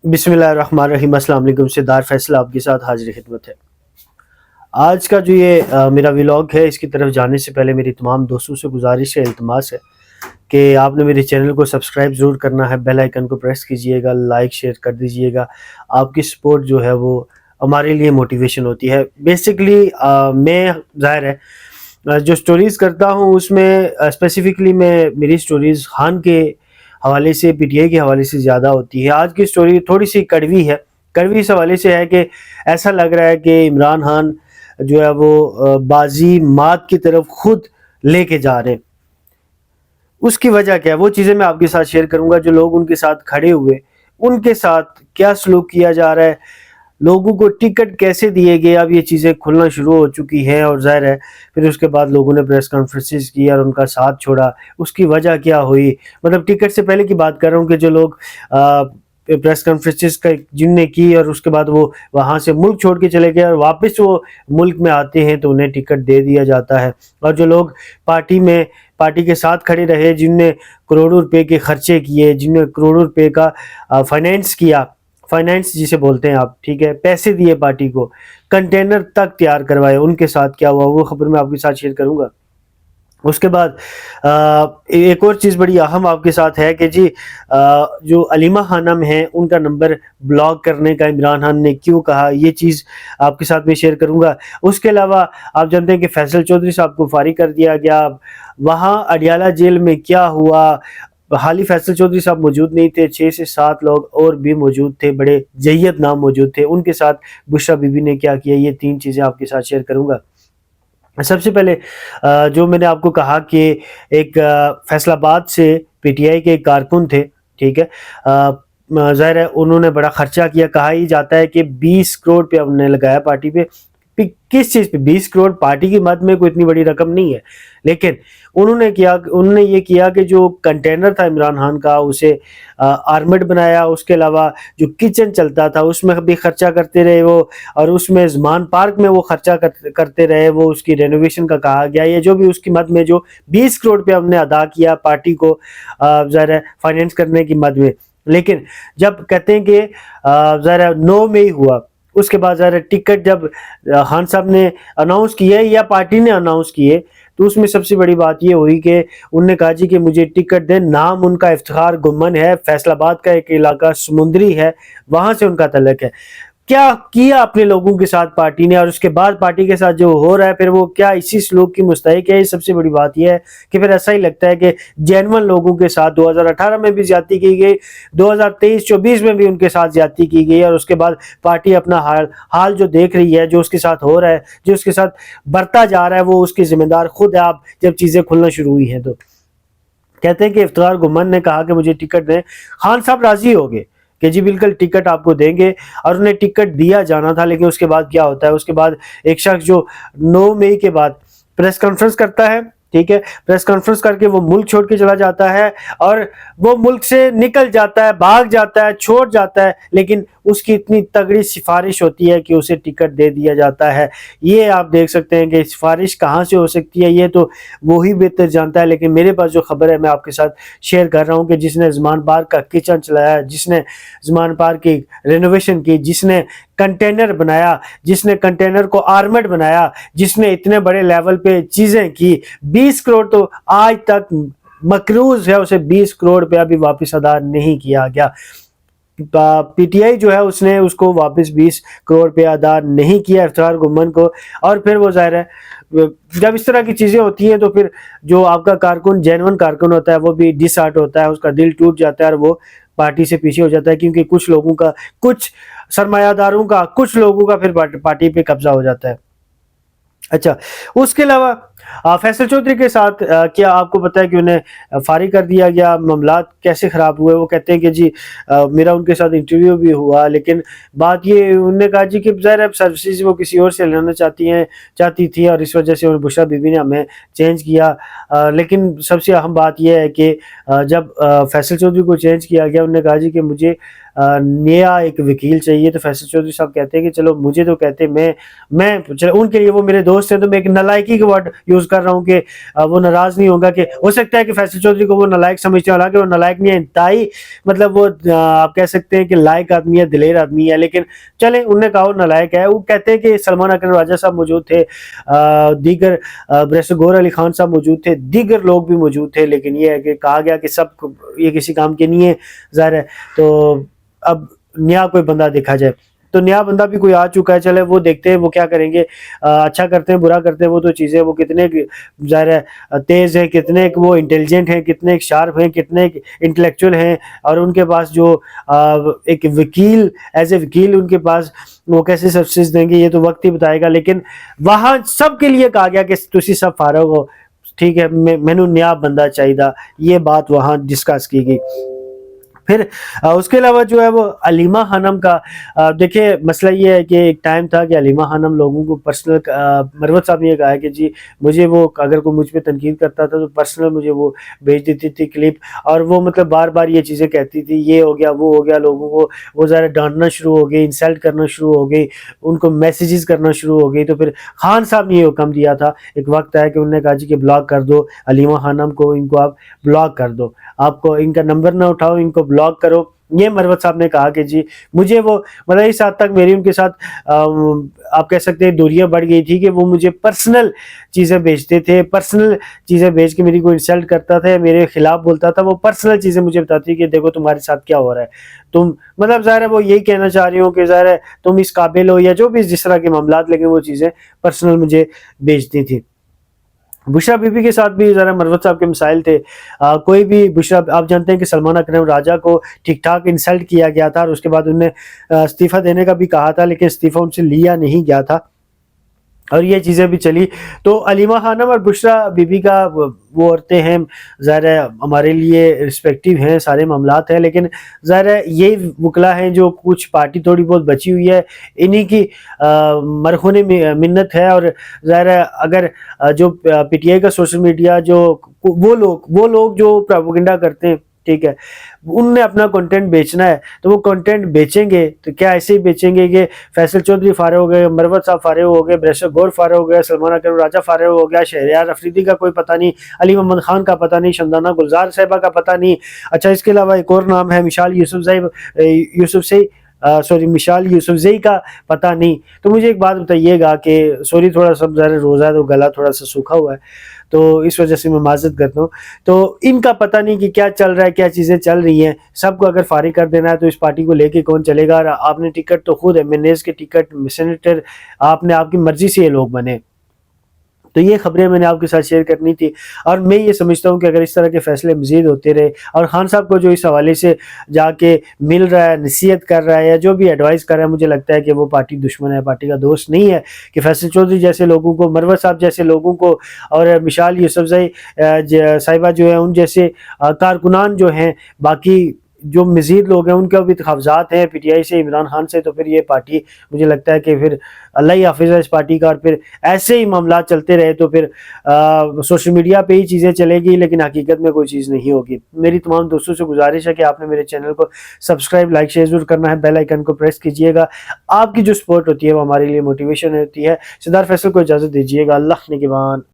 بسم اللہ الرحمن الرحیم۔ السلام علیکم، سردار فیصل آپ کے ساتھ حاضر خدمت ہے۔ آج کا جو یہ میرا ولاگ ہے، اس کی طرف جانے سے پہلے میری تمام دوستوں سے گزارش ہے، التماس ہے کہ آپ نے میرے چینل کو سبسکرائب ضرور کرنا ہے، بیل آئیکن کو پریس کیجئے گا، لائک شیئر کر دیجئے گا۔ آپ کی سپورٹ جو ہے وہ ہمارے لیے موٹیویشن ہوتی ہے۔ بیسیکلی میں ظاہر ہے جو سٹوریز کرتا ہوں اس میں اسپیسیفکلی میری سٹوریز خان کے حوالے سے، پی ٹی آئی کے حوالے سے زیادہ ہوتی ہے۔ آج کی سٹوری تھوڑی سی کڑوی ہے، کڑوی اس حوالے سے ہے کہ ایسا لگ رہا ہے کہ عمران خان جو ہے وہ بازی مات کی طرف خود لے کے جا رہے ہیں۔ اس کی وجہ کیا ہے وہ چیزیں میں آپ کے ساتھ شیئر کروں گا۔ جو لوگ ان کے ساتھ کھڑے ہوئے، ان کے ساتھ کیا سلوک کیا جا رہا ہے، لوگوں کو ٹکٹ کیسے دیے گئے، اب یہ چیزیں کھلنا شروع ہو چکی ہیں، اور ظاہر ہے پھر اس کے بعد لوگوں نے پریس کانفرنسز کی اور ان کا ساتھ چھوڑا۔ اس کی وجہ کیا ہوئی، مطلب ٹکٹ سے پہلے کی بات کر رہا ہوں کہ جو لوگ پریس کانفرنسز کا جن نے کی اور اس کے بعد وہ وہاں سے ملک چھوڑ کے چلے گئے اور واپس وہ ملک میں آتے ہیں تو انہیں ٹکٹ دے دیا جاتا ہے۔ اور جو لوگ پارٹی کے ساتھ کھڑے رہے، جن نے کروڑوں روپے کے خرچے کیے، جن نے کروڑوں روپے کا فائنینس کیا، فائنینس جسے بولتے ہیں آپ، ٹھیک ہے، پیسے دیے پارٹی کو، کنٹینر تک تیار کروائے، ان کے ساتھ کیا ہوا وہ خبر میں آپ کے ساتھ شیئر کروں گا۔ اس کے بعد ایک اور چیز بڑی اہم آپ کے ساتھ ہے کہ جی جو علیمہ خانم ہیں ان کا نمبر بلاک کرنے کا عمران خان نے کیوں کہا، یہ چیز آپ کے ساتھ میں شیئر کروں گا۔ اس کے علاوہ آپ جانتے ہیں کہ فیصل چودھری صاحب کو فارغ کر دیا گیا، وہاں اڈیالہ جیل میں کیا ہوا، حالی فیصل چودھری صاحب موجود نہیں تھے، 6 سے 7 لوگ اور بھی موجود تھے، بڑے جیت نام موجود تھے، ان کے ساتھ بشرا بی بی نے کیا کیا، یہ 3 چیزیں آپ کے ساتھ شیئر کروں گا۔ سب سے پہلے جو میں نے آپ کو کہا کہ ایک فیصل آباد سے پی ٹی آئی کے ایک کارکن تھے، ٹھیک ہے، ظاہر ہے انہوں نے بڑا خرچہ کیا، کہا ہی جاتا ہے کہ 20 کروڑ پہ ہم نے لگایا پارٹی پہ۔ کس چیز پہ 20 کروڑ؟ پارٹی کی مد میں کوئی اتنی بڑی رقم نہیں ہے، لیکن انہوں نے یہ کیا کہ جو کنٹینر تھا عمران خان کا اسے آرمڈ بنایا، اس کے علاوہ جو کچن چلتا تھا اس میں بھی خرچہ کرتے رہے وہ، اور اس میں زمان پارک میں وہ خرچہ کرتے رہے، وہ اس کی رینوویشن کا کہا گیا، یہ جو بھی اس کی مد میں جو 20 کروڑ پہ ہم نے ادا کیا پارٹی کو ظاہر ہے فائنینس کرنے کی مد میں۔ لیکن جب کہتے ہیں کہ ظاہر ہے 9 میں ہی ہوا، اس کے بعد ظاہر ٹکٹ جب خان صاحب نے اناؤنس کیے یا پارٹی نے اناؤنس کیے تو اس میں سب سے بڑی بات یہ ہوئی کہ انہوں نے کہا جی کہ مجھے ٹکٹ دیں، نام ان کا افتخار گمن ہے، فیصل آباد کا ایک علاقہ سمندری ہے، وہاں سے ان کا تعلق ہے۔ کیا کیا اپنے لوگوں کے ساتھ پارٹی نے، اور اس کے بعد پارٹی کے ساتھ جو ہو رہا ہے پھر وہ کیا اسی سلوک کی مستحق ہے؟ سب سے بڑی بات یہ ہے کہ پھر ایسا ہی لگتا ہے کہ جینون لوگوں کے ساتھ 2018 میں بھی زیادتی کی گئی، 2023-24 میں بھی ان کے ساتھ زیادتی کی گئی، اور اس کے بعد پارٹی اپنا حال جو دیکھ رہی ہے، جو اس کے ساتھ ہو رہا ہے، جو اس کے ساتھ برتا جا رہا ہے، وہ اس کی ذمہ دار خود ہے۔ آپ جب چیزیں کھلنا شروع ہوئی ہیں تو کہتے ہیں کہ افتخار گمن نے کہا کہ مجھے ٹکٹ دیں، خان صاحب راضی ہو گئے کہ جی بالکل ٹکٹ آپ کو دیں گے، اور انہیں ٹکٹ دیا جانا تھا۔ لیکن اس کے بعد کیا ہوتا ہے، اس کے بعد ایک شخص جو 9 مئی کے بعد پریس کانفرنس کرتا ہے، ٹھیک ہے، پریس کانفرنس کر کے وہ ملک چھوڑ کے چلا جاتا ہے، اور وہ ملک سے نکل جاتا ہے، بھاگ جاتا ہے، چھوڑ جاتا ہے، لیکن اس کی اتنی تگڑی سفارش ہوتی ہے کہ اسے ٹکٹ دے دیا جاتا ہے۔ یہ آپ دیکھ سکتے ہیں کہ سفارش کہاں سے ہو سکتی ہے، یہ تو وہی بہتر جانتا ہے، لیکن میرے پاس جو خبر ہے میں آپ کے ساتھ شیئر کر رہا ہوں کہ جس نے زمان پارک کا کچن چلایا، جس نے زمان پارک کی رینوویشن کی، جس نے کنٹینر بنایا، جس نے کنٹینر کو آرمڈ بنایا، جس نے اتنے بڑے لیول پہ چیزیں کی، 20 کروڑ تو آج تک مقروض ہے، اسے 20 کروڑ پہ ابھی واپس ادا نہیں کیا گیا۔ پی ٹی آئی جو ہے اس نے اس کو واپس 20 کروڑ پہ ادا نہیں کیا افتخار گمن کو، اور پھر وہ ظاہر ہے جب اس طرح کی چیزیں ہوتی ہیں تو پھر جو آپ کا کارکن جینون کارکن ہوتا ہے وہ بھی ڈس ہارٹ ہوتا ہے، اس کا دل ٹوٹ جاتا ہے، اور وہ پارٹی سے پیچھے ہو جاتا ہے، کیونکہ کچھ لوگوں کا، کچھ سرمایہ داروں کا، کچھ لوگوں کا پھر پارٹی پہ قبضہ ہو جاتا ہے۔ اچھا، اس کے علاوہ فیصل چودھری کے ساتھ کیا آپ کو پتا ہے کہ انہیں فارغ کر دیا گیا، معاملات کیسے خراب ہوئے؟ وہ کہتے ہیں کہ جی میرا ان کے ساتھ انٹرویو بھی ہوا، لیکن بات یہ انہوں نے کہا جی کہ ظاہر سروسز وہ کسی اور سے لینا چاہتی تھی، اور اس وجہ سے بشرا بی بی نے ہمیں چینج کیا۔ لیکن سب سے اہم بات یہ ہے کہ جب فیصل چودھری کو چینج کیا گیا، انہوں نے کہا جی کہ مجھے نیا ایک وکیل چاہیے. تو فیصل چودھری صاحب کہتے ہیں کہ چلو مجھے تو کہتے میں چلو ان کے لیے وہ میرے دوست ہیں تو میں ایک نالائکی کا ورڈ یوز کر رہا ہوں کہ وہ ناراض نہیں ہوگا کہ ہو سکتا ہے کہ فیصل چودھری کو وہ نالائق سمجھتے ہیں, حالانکہ وہ نالائق نہیں ہے, انتہائی مطلب وہ آپ کہہ سکتے ہیں کہ لائق آدمی ہے, دلیر آدمی ہے, لیکن چلیں انہوں نے کہا وہ نالائق ہے. وہ کہتے ہیں کہ سلمان اکرم راجہ صاحب موجود تھے, دیگر بریسٹر گور علی خان صاحب موجود تھے, دیگر لوگ بھی موجود تھے, لیکن یہ ہے کہ کہا گیا کہ سب یہ کسی کام کے نہیں ہے ظاہر ہے. تو اب نیا کوئی بندہ دیکھا جائے, تو نیا بندہ بھی کوئی آ چکا ہے, چلے وہ دیکھتے ہیں وہ کیا کریں گے, اچھا کرتے ہیں برا کرتے ہیں, وہ تو چیزیں وہ کتنے ظاہر ہے تیز ہیں, کتنے وہ انٹیلیجنٹ ہیں, کتنے شارپ ہیں, کتنے انٹلیکچوئل ہیں, اور ان کے پاس جو ایک وکیل ایز اے وکیل ان کے پاس وہ کیسے سکسیس دیں گے یہ تو وقت ہی بتائے گا. لیکن وہاں سب کے لیے کہا گیا کہ تسی سب فارغ ہو, ٹھیک ہے, مینو نیا بندہ چاہیے, یہ بات وہاں ڈسکس کی گئی. پھر اس کے علاوہ جو ہے وہ علیمہ خانم کا دیکھیں مسئلہ یہ ہے کہ ایک ٹائم تھا کہ علیمہ خانم لوگوں کو پرسنل, مروت صاحب نے یہ کہا ہے کہ جی مجھے وہ اگر کوئی مجھ پہ تنقید کرتا تھا تو پرسنل مجھے وہ بھیج دیتی تھی کلپ, اور وہ مطلب بار بار یہ چیزیں کہتی تھی, یہ ہو گیا وہ ہو گیا, لوگوں کو وہ ذرا ڈانٹنا شروع ہو گئی, انسلٹ کرنا شروع ہو گئی, ان کو میسیجز کرنا شروع ہو گئی. تو پھر خان صاحب نے یہ حکم دیا تھا, ایک وقت آیا کہ انہوں نے کہا جی کہ بلاک کر دو علیمہ خانم کو, ان کو آپ بلاک کر دو, آپ کو ان کا نمبر نہ اٹھاؤ, ان کو بلاک کرو. یہ مروت صاحب نے کہا کہ جی مجھے وہ مطلب اس حد تک میری ان کے ساتھ آپ کہہ سکتے ہیں دوریاں بڑھ گئی تھی کہ وہ مجھے پرسنل چیزیں بیچتے تھے, پرسنل چیزیں بیچ کے میری کو انسلٹ کرتا تھا, میرے خلاف بولتا تھا, وہ پرسنل چیزیں مجھے بتاتی کہ دیکھو تمہارے ساتھ کیا ہو رہا ہے, تم مطلب ظاہر ہے وہ یہی کہنا چاہ رہی ہوں کہ ظاہر ہے تم اس قابل ہو یا جو بھی جس طرح کے معاملات, لیکن وہ چیزیں پرسنل مجھے بیچتی تھی. بشرا بی بی کے ساتھ بھی ذرا مروت صاحب کے مسائل تھے. کوئی بھی بشرا, آپ جانتے ہیں کہ سلمان اکرم راجہ کو ٹھیک ٹھاک انسلٹ کیا گیا تھا, اور اس کے بعد انہوں نے استعفیٰ دینے کا بھی کہا تھا, لیکن استعفیٰ ان سے لیا نہیں گیا تھا, اور یہ چیزیں بھی چلی. تو علیمہ خانم اور بشرا بی بی کا وہ عورتیں ہیں, ظاہر ہے ہمارے لیے رسپیکٹیو ہیں, سارے معاملات ہیں, لیکن ظاہر ہے یہ وکلا ہیں جو کچھ پارٹی تھوڑی بہت بچی ہوئی ہے, انہی کی مرہون منت ہے. اور ظاہر ہے اگر جو پی ٹی آئی کا سوشل میڈیا جو وہ لوگ جو پروپیگنڈا کرتے ہیں, ٹھیک ہے, ان نے اپنا کنٹینٹ بیچنا ہے تو وہ کنٹینٹ بیچیں گے, تو کیا ایسے ہی بیچیں گے کہ فیصل چودھری فارغ ہو گئے, مروت صاحب فارغ ہو گئے, بریسٹر گور فارغ ہو گیا, سلمان اکرم راجہ فارغ ہو گیا, شہریار افریدی کا کوئی پتہ نہیں, علی محمد خان کا پتہ نہیں, شمدانہ گلزار صاحبہ کا پتہ نہیں. اچھا اس کے علاوہ ایک اور نام ہے مشال مشال یوسفزئی کا پتہ نہیں. تو مجھے ایک بات بتائیے گا کہ سوری تھوڑا سا ظاہر روزہ ہے تو گلا تھوڑا سا سوکھا ہوا ہے, تو اس وجہ سے میں معذرت کرتا ہوں. تو ان کا پتہ نہیں کہ کیا چل رہا ہے, کیا چیزیں چل رہی ہیں. سب کو اگر فارغ کر دینا ہے تو اس پارٹی کو لے کے کون چلے گا؟ اور آپ نے ٹکٹ تو خود ایم این ایز کے ٹکٹ, سینیٹر, آپ نے آپ کی مرضی سے یہ لوگ بنے. تو یہ خبریں میں نے آپ کے ساتھ شیئر کرنی تھی, اور میں یہ سمجھتا ہوں کہ اگر اس طرح کے فیصلے مزید ہوتے رہے, اور خان صاحب کو جو اس حوالے سے جا کے مل رہا ہے, نصیحت کر رہا ہے, یا جو بھی ایڈوائز کر رہا ہے, مجھے لگتا ہے کہ وہ پارٹی دشمن ہے, پارٹی کا دوست نہیں ہے. کہ فیصل چودھری جیسے لوگوں کو, مروت صاحب جیسے لوگوں کو, اور مشال یوسفزئی صاحبہ جو ہیں ان جیسے کارکنان جو ہیں, باقی جو مزید لوگ ہیں ان کے بھی تحفظات ہیں پی ٹی آئی سے, عمران خان سے, تو پھر یہ پارٹی مجھے لگتا ہے کہ پھر اللہ ہی حافظ ہے اس پارٹی کا. اور پھر ایسے ہی معاملات چلتے رہے تو پھر سوشل میڈیا پہ ہی چیزیں چلے گی, لیکن حقیقت میں کوئی چیز نہیں ہوگی. میری تمام دوستوں سے گزارش ہے کہ آپ نے میرے چینل کو سبسکرائب, لائک, شیئر ضرور کرنا ہے, بیل آئیکن کو پریس کیجئے گا. آپ کی جو سپورٹ ہوتی ہے وہ ہمارے لیے موٹیویشن ہوتی ہے. سردار فیصل کو اجازت دیجیے گا. اللہ نگہبان.